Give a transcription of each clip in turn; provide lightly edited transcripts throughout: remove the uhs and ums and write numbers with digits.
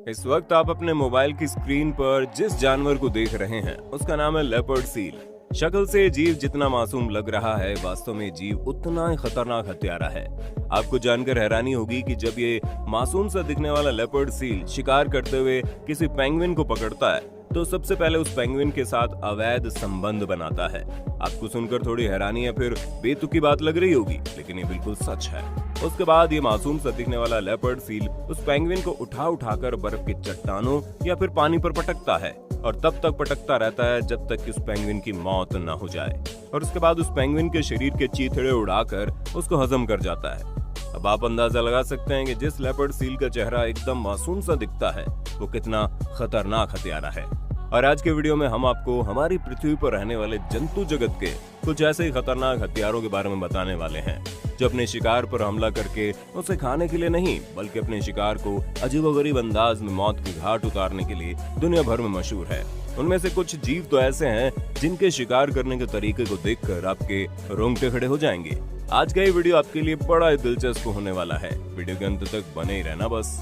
इस वक्त आप अपने मोबाइल की स्क्रीन पर जिस जानवर को देख रहे हैं उसका नाम है लेपर्ड सील। शक्ल से जीव जितना मासूम लग रहा है, वास्तव में जीव उतना ही खतरनाक हत्यारा है। आपको जानकर हैरानी होगी कि जब ये मासूम सा दिखने वाला लेपर्ड सील शिकार करते हुए किसी पेंगुइन को पकड़ता है तो सबसे पहले उस पेंगुइन के साथ अवैध संबंध बनाता है। आपको सुनकर थोड़ी हैरानी या फिर बेतुकी बात लग रही होगी, लेकिन ये बिल्कुल सच है। उसके बाद ये मासूम सा दिखने वाला लेपर्ड सील उस पेंगुइन को उठाकर बर्फ की चट्टानों या फिर पानी पर पटकता है और तब तक पटकता रहता है जब तक कि उस पेंगुइन की मौत न हो जाए, और उसके बाद उस पेंगुइन के शरीर के चीथड़े उड़ाकर उसको हजम कर जाता है। अब आप अंदाजा लगा सकते हैं कि जिस लेपर्ड सील का चेहरा एकदम मासूम सा दिखता है वो कितना खतरनाक हत्यारा है। और आज के वीडियो में हम आपको हमारी पृथ्वी पर रहने वाले जंतु जगत के कुछ ऐसे ही खतरनाक हथियारों के बारे में बताने वाले हैं जो अपने शिकार पर हमला करके उसे खाने के लिए नहीं बल्कि अपने शिकार को अजीबोगरीब अंदाज में मौत की घाट उतारने के लिए दुनिया भर में मशहूर है। उनमें से कुछ जीव तो ऐसे हैं जिनके शिकार करने के तरीके को देखकर आपके रोंगटे खड़े हो जाएंगे। आज का ये वीडियो आपके लिए बड़ा ही दिलचस्प होने वाला है, वीडियो के अंत तक बने ही रहना बस।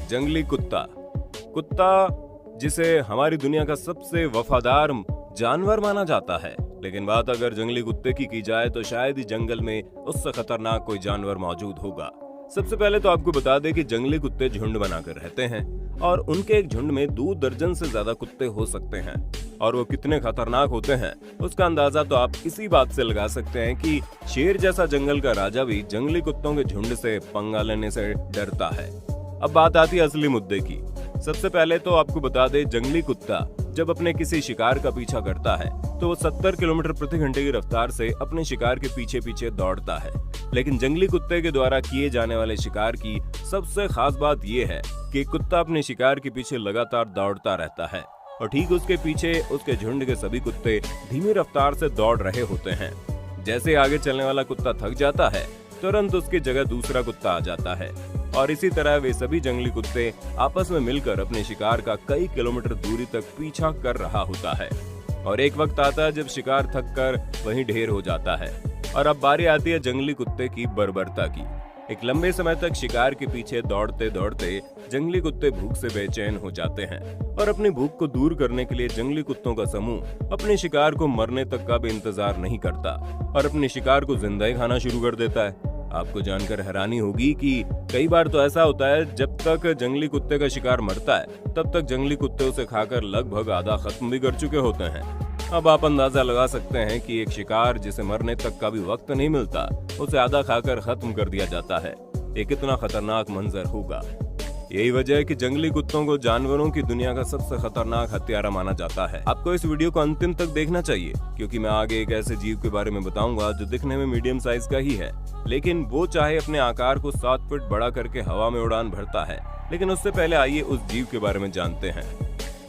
जंगली कुत्ता। कुत्ता जिसे हमारी दुनिया का सबसे वफादार जानवर माना जाता है, लेकिन बात अगर जंगली कुत्ते की जाए तो शायद ही जंगल में उससे खतरनाक कोई जानवर मौजूद होगा। सबसे पहले तो आपको बता दें कि जंगली कुत्ते झुंड बनाकर रहते हैं और उनके एक झुंड में 2 दर्जन से ज्यादा कुत्ते हो सकते हैं। और वो कितने खतरनाक होते हैं उसका अंदाजा तो आप इसी बात से लगा सकते हैं कि शेर जैसा जंगल का राजा भी जंगली कुत्तों के झुंड से पंगा लेने से डरता है। अब बात आती है असली मुद्दे की। सबसे पहले तो आपको बता दें, जंगली कुत्ता जब अपने किसी शिकार का पीछा करता है तो वो 70 किलोमीटर प्रति घंटे की रफ्तार से अपने शिकार के पीछे पीछे दौड़ता है। लेकिन जंगली कुत्ते के द्वारा किए जाने वाले शिकार की सबसे खास बात ये है कि कुत्ता अपने शिकार के पीछे लगातार दौड़ता रहता है और ठीक उसके पीछे उसके झुंड के सभी कुत्ते धीमी रफ्तार से दौड़ रहे होते हैं। जैसे आगे चलने वाला कुत्ता थक जाता है तुरंत उसकी जगह दूसरा कुत्ता आ जाता है और इसी तरह वे सभी जंगली कुत्ते आपस में मिलकर अपने शिकार का कई किलोमीटर दूरी तक पीछा कर रहा होता है। और एक वक्त आता है जब शिकार थक कर वहीं ढेर हो जाता है और अब बारी आती है जंगली कुत्ते की बर्बरता की। एक लंबे समय तक शिकार के पीछे दौड़ते दौड़ते जंगली कुत्ते भूख से बेचैन हो जाते हैं और अपनी भूख को दूर करने के लिए जंगली कुत्तों का समूह अपने शिकार को मरने तक का भी इंतजार नहीं करता और अपने शिकार को जिंदा ही खाना शुरू कर देता है। आपको जानकर हैरानी होगी कि कई बार तो ऐसा होता है जब तक जंगली कुत्ते का शिकार मरता है तब तक जंगली कुत्ते उसे खाकर लगभग आधा खत्म भी कर चुके होते हैं। अब आप अंदाजा लगा सकते हैं कि एक शिकार जिसे मरने तक का भी वक्त नहीं मिलता उसे आधा खाकर खत्म कर दिया जाता है। ये कितना खतरनाक मंजर होगा। यही वजह है कि जंगली कुत्तों को जानवरों की दुनिया का सबसे खतरनाक हत्यारा माना जाता है। आपको इस वीडियो को अंतिम तक देखना चाहिए क्योंकि मैं आगे एक ऐसे जीव के बारे में बताऊंगा जो दिखने में मीडियम साइज का ही है, लेकिन वो चाहे अपने आकार को 7 फीट बड़ा करके हवा में उड़ान भरता है। लेकिन उससे पहले आइए उस जीव के बारे में जानते हैं।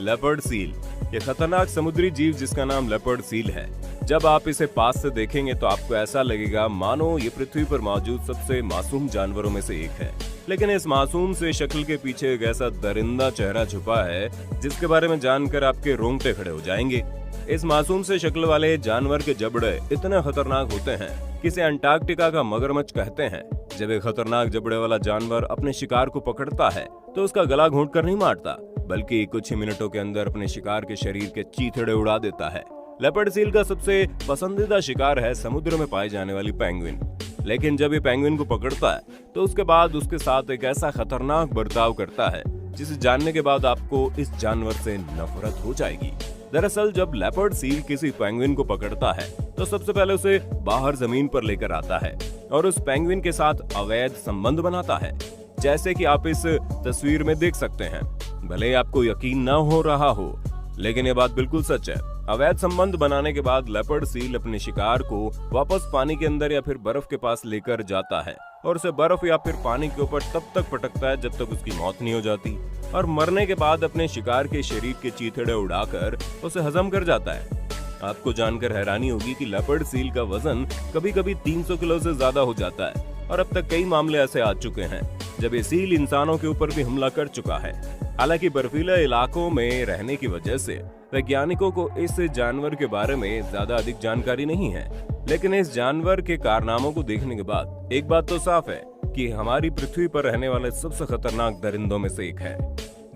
Leopard seal. ये खतरनाक समुद्री जीव जिसका नाम लेपर्ड सील है, जब आप इसे पास से देखेंगे तो आपको ऐसा लगेगा मानो ये पृथ्वी पर मौजूद सबसे मासूम जानवरों में से एक है। लेकिन इस मासूम से शक्ल के पीछे एक ऐसा दरिंदा चेहरा छुपा है जिसके बारे में जानकर आपके रोंगटे खड़े हो जाएंगे। इस मासूम से शक्ल वाले जानवर के जबड़े इतने खतरनाक होते हैं कि इसे अंटार्कटिका का मगरमच्छ कहते हैं। जब एक खतरनाक जबड़े वाला जानवर अपने शिकार को पकड़ता है तो उसका गला घोंट कर नहीं मारता बल्कि कुछ ही मिनटों के अंदर अपने शिकार के शरीर के चीथड़े उड़ा देता है। लेपर्ड सील का सबसे पसंदीदा शिकार है समुद्र में पाई जाने वाली पेंगुइन। लेकिन जब ये पेंगुइन को पकड़ता है तो उसके बाद उसके साथ एक ऐसा खतरनाक बर्ताव करता है जिसे जानने के बाद आपको इस जानवर से नफरत हो जाएगी। दरअसल जब लेपर्ड सील किसी पेंगुइन को पकड़ता है तो सबसे पहले उसे बाहर जमीन पर लेकर आता है और उस पेंगुइन के साथ अवैध संबंध बनाता है, जैसे कि आप इस तस्वीर में देख सकते हैं। भले आपको यकीन न हो रहा हो लेकिन ये बात बिल्कुल सच है। अवैध संबंध बनाने के बाद लेपर्ड सील अपने शिकार को वापस पानी के अंदर या फिर बर्फ के पास लेकर जाता है और उसे बर्फ या फिर पानी के ऊपर तब तक पटकता है जब तक उसकी मौत नहीं हो जाती और मरने के बाद अपने शिकार के शरीर के चीथड़े उड़ाकर उसे हजम कर जाता है। आपको जानकर हैरानी होगी कि लेपर्ड सील का वजन कभी कभी 300 किलो से ज्यादा हो जाता है और अब तक कई मामले ऐसे आ चुके हैं जब ये सील इंसानों के ऊपर भी हमला कर चुका है। हालांकि बर्फीले इलाकों में रहने की वजह से वैज्ञानिकों को इस जानवर के बारे में ज्यादा अधिक जानकारी नहीं है, लेकिन इस जानवर के कारनामों को देखने के बाद एक बात तो साफ है कि हमारी पृथ्वी पर रहने वाले सबसे खतरनाक दरिंदों में से एक है।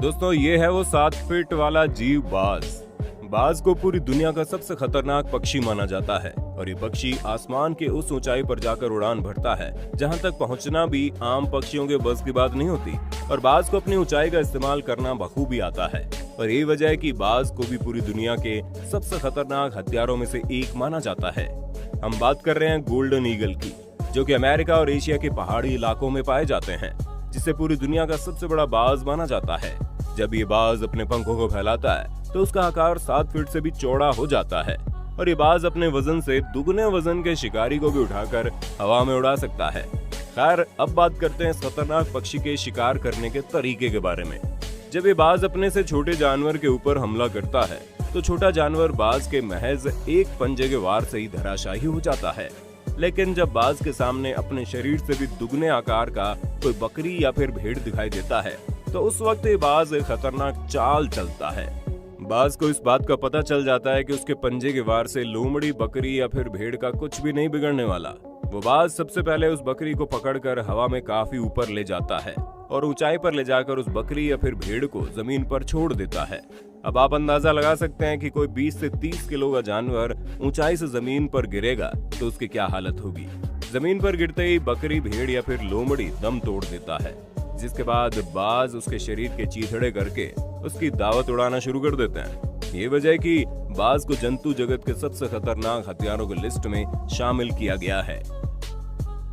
दोस्तों ये है वो 7 फीट वाला जीव बाज। बाज को पूरी दुनिया का सबसे खतरनाक पक्षी माना जाता है और ये पक्षी आसमान के उस ऊंचाई पर जाकर उड़ान भरता है जहां तक पहुंचना भी आम पक्षियों के बस की बात नहीं होती। और बाज को अपनी ऊंचाई का इस्तेमाल करना बखूबी आता है और यही वजह है कि बाज को भी पूरी दुनिया के सबसे खतरनाक हथियारों में से एक माना जाता है। हम बात कर रहे हैं गोल्डन ईगल की, जो कि अमेरिका और एशिया के पहाड़ी इलाकों में पाए जाते हैं, जिसे पूरी दुनिया का सबसे बड़ा बाज माना जाता है। जब ये बाज अपने पंखों को फैलाता है तो उसका आकार 7 फीट से भी चौड़ा हो जाता है और ये बाज अपने वजन से दुगने वजन के शिकारी को भी उठाकर हवा में उड़ा सकता है। खैर, अब बात करते हैं इस खतरनाक पक्षी के शिकार करने के तरीके के बारे में। जब ये बाज अपने से छोटे जानवर के ऊपर हमला करता है तो छोटा जानवर बाज के महज एक पंजे के वार से ही धराशायी हो जाता है। लेकिन जब बाज के सामने अपने शरीर से भी दुगने आकार का कोई बकरी या फिर भेड़ दिखाई देता है तो उस वक्त ये बाज एक खतरनाक चाल चलता है। बाज को इस बात का पता चल जाता है कि उसके पंजे के वार से लोमड़ी, बकरी या फिर भेड़ का कुछ भी नहीं बिगड़ने वाला। वो बाज सबसे पहले उस बकरी को पकड़कर हवा में काफी ऊपर ले जाता है और ऊंचाई पर ले जाकर उस बकरी या फिर भेड़ को जमीन पर छोड़ देता है। अब आप अंदाजा लगा सकते हैं कि कोई 20 से 30 किलो का जानवर ऊंचाई से जमीन पर गिरेगा तो उसकी क्या हालत होगी। जमीन पर गिरते ही बकरी, भेड़ या फिर लोमड़ी दम तोड़ देता है, जिसके बाद बाज उसके शरीर के चीथड़े करके उसकी दावत उड़ाना शुरू कर देते हैं। ये वजह है कि बाज को जंतु जगत के सबसे खतरनाक हथियारों की लिस्ट में शामिल किया गया है।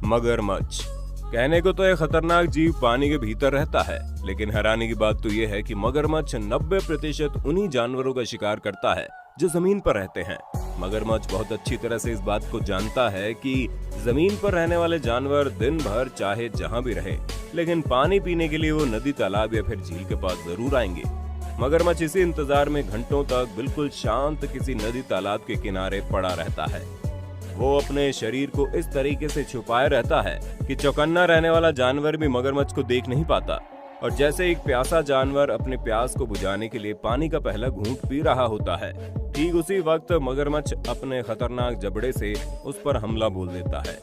मगरमच्छ। कहने को तो यह खतरनाक जीव पानी के भीतर रहता है, लेकिन हैरानी की बात तो यह है कि मगरमच्छ 90% उन्हीं जानवरों का शिकार करता है जो जमीन पर रहते हैं। मगरमच्छ बहुत अच्छी तरह से इस बात को जानता है कि जमीन पर रहने वाले जानवर दिन भर चाहे जहां भी रहे, लेकिन पानी पीने के लिए वो नदी, तालाब या फिर झील के पास जरूर आएंगे। मगरमच्छ इसी इंतजार में घंटों तक बिल्कुल शांत किसी नदी, तालाब के किनारे पड़ा रहता है। वो अपने शरीर को इस तरीके से छुपाए रहता है कि चौकन्ना रहने वाला जानवर भी मगरमच्छ को देख नहीं पाता। और जैसे एक प्यासा जानवर अपने प्यास को बुझाने के लिए पानी का पहला घूंट पी रहा होता है, ठीक उसी वक्त मगरमच्छ अपने खतरनाक जबड़े से उस पर हमला बोल देता है।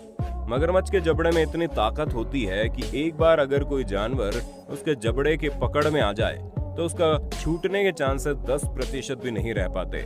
मगरमच्छ के जबड़े में इतनी ताकत होती है कि एक बार अगर कोई जानवर उसके जबड़े के पकड़ में आ जाए तो उसका छूटने के चांसेस 10% भी नहीं रह पाते।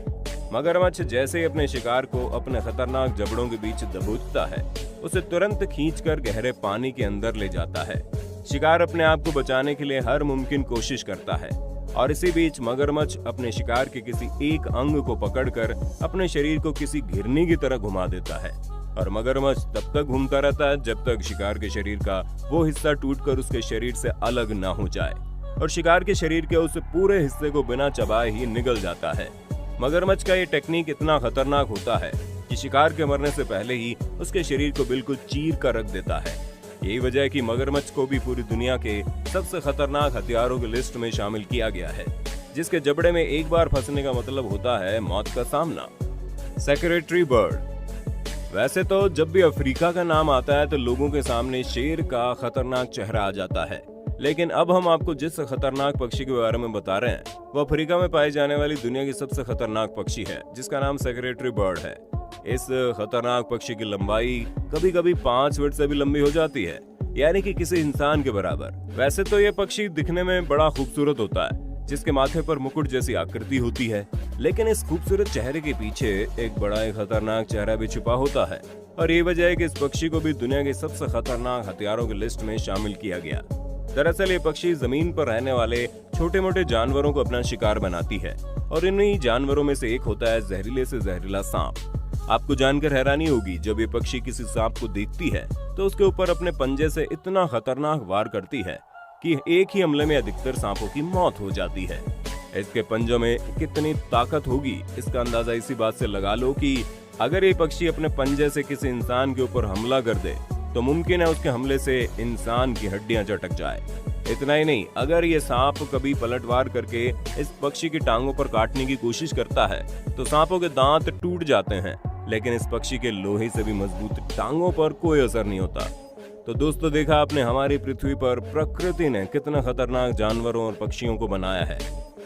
मगरमच्छ जैसे ही अपने शिकार को अपने खतरनाक जबड़ों के बीच दबोचता है, उसे तुरंत खींचकर गहरे पानी के अंदर ले जाता है। शिकार अपने आप को बचाने के लिए हर मुमकिन कोशिश करता है और इसी बीच मगरमच्छ अपने शिकार के किसी एक अंग को पकड़कर अपने शरीर को किसी घिरनी की तरह घुमा देता है और मगरमच्छ तब तक घूमता रहता है जब तक शिकार के शरीर का वो हिस्सा टूटकर उसके शरीर से अलग ना हो जाए और शिकार के शरीर के उस पूरे हिस्से को बिना चबाए ही निगल जाता है। मगरमच्छ का ये टेक्निक इतना खतरनाक होता है कि शिकार के मरने से पहले ही उसके शरीर को बिल्कुल चीर कर रख देता है। यही वजह है कि मगरमच्छ को भी पूरी दुनिया के सबसे खतरनाक हथियारों की लिस्ट में शामिल किया गया है, जिसके जबड़े में एक बार फंसने का मतलब होता है मौत का सामना। Secretary bird. वैसे तो जब भी अफ्रीका का नाम आता है तो लोगों के सामने शेर का खतरनाक चेहरा आ जाता है, लेकिन अब हम आपको जिस खतरनाक पक्षी के बारे में बता रहे हैं वो अफ्रीका में पाई जाने वाली दुनिया की सबसे खतरनाक पक्षी है, जिसका नाम सेक्रेटरी बर्ड है। इस खतरनाक पक्षी की लंबाई कभी कभी 5 फीट से भी लंबी हो जाती है, यानी कि किसी इंसान के बराबर। वैसे तो ये पक्षी दिखने में बड़ा खूबसूरत होता है, जिसके माथे पर मुकुट जैसी आकृति होती है, लेकिन इस खूबसूरत चेहरे के पीछे एक बड़ा ही खतरनाक चेहरा भी छुपा होता है और ये वजह है कि इस पक्षी को भी दुनिया के सबसे खतरनाक हथियारों की लिस्ट में शामिल किया गया। दरअसल ये पक्षी जमीन पर रहने वाले छोटे मोटे जानवरों को अपना शिकार बनाती है और इन्हीं जानवरों में से एक होता है जहरीले से जहरीला सांप। आपको जानकर हैरानी होगी, जब ये पक्षी किसी सांप को देखती है तो उसके ऊपर अपने पंजे से इतना खतरनाक वार करती है कि एक ही हमले में अधिकतर सांपों की मौत हो जाती है। इसके पंजों में कितनी ताकत होगी इसका अंदाजा इसी बात से लगा लो कि अगर ये पक्षी अपने पंजे से किसी इंसान के ऊपर हमला कर दे तो मुमकिन है उसके हमले से इंसान की हड्डियां चटक जाए। इतना ही नहीं, अगर ये सांप कभी पलटवार करके इस पक्षी की टांगों पर काटने की कोशिश करता है तो सांपों के दांत टूट जाते हैं, लेकिन इस पक्षी के लोहे से भी मजबूत टांगों पर कोई असर नहीं होता। तो दोस्तों, देखा आपने हमारी पृथ्वी पर प्रकृति ने कितना खतरनाक जानवरों और पक्षियों को बनाया है।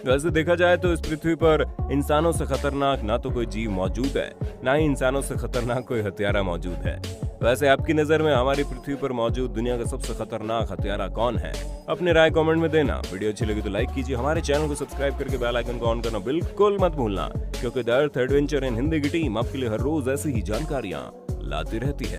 वैसे देखा जाए तो इस पृथ्वी पर इंसानों से खतरनाक ना तो कोई जीव मौजूद है, ना ही इंसानों से खतरनाक कोई हत्यारा मौजूद है। वैसे आपकी नजर में हमारी पृथ्वी पर मौजूद दुनिया का सबसे खतरनाक हत्यारा कौन है? अपनी राय कमेंट में देना। वीडियो अच्छी लगी तो लाइक कीजिए, हमारे चैनल को सब्सक्राइब करके बेल आइकन को ऑन करना बिल्कुल मत भूलना, क्योंकि the earth adventure in Hindi की टीम आपके लिए हर रोज ऐसी ही जानकारियां लाती रहती है।